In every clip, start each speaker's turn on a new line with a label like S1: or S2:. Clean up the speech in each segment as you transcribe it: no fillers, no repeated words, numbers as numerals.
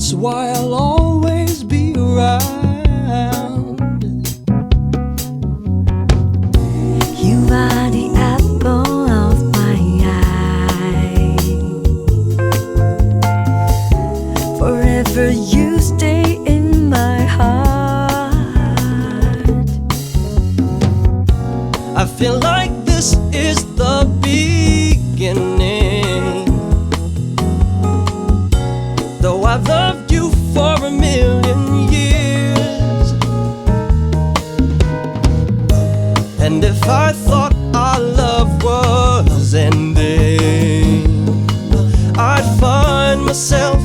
S1: That's why I'll always be around.
S2: You are the apple of my eye. Forever you stay in my heart.
S1: I feel like this is the beginning. Though I've loved you for a million years, and if I thought our love was ending, I'd find myself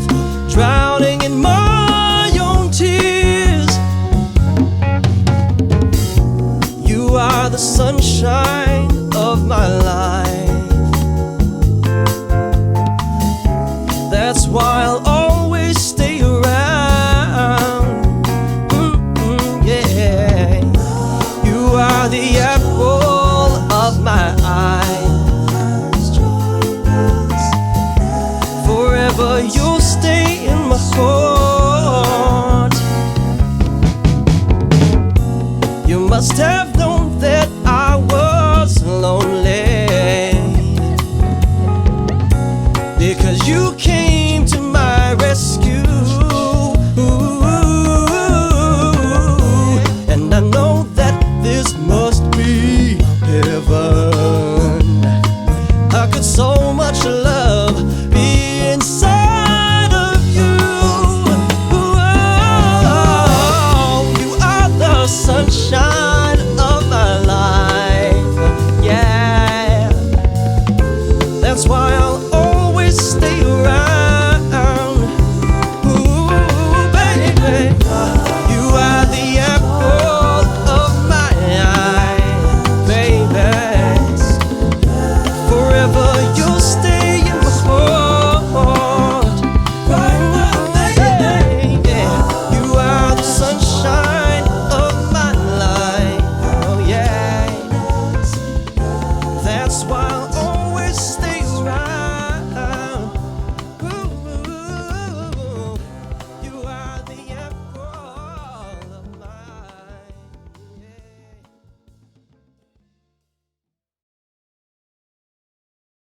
S1: drowning in my own tears. You are the sunshine of my life. That's why I'll always stay around. Yeah. You are the apple of my eye. Forever you'll stay in my heart. You must have known that I was lonely, because you came to my rescue. And I know that this must be heaven.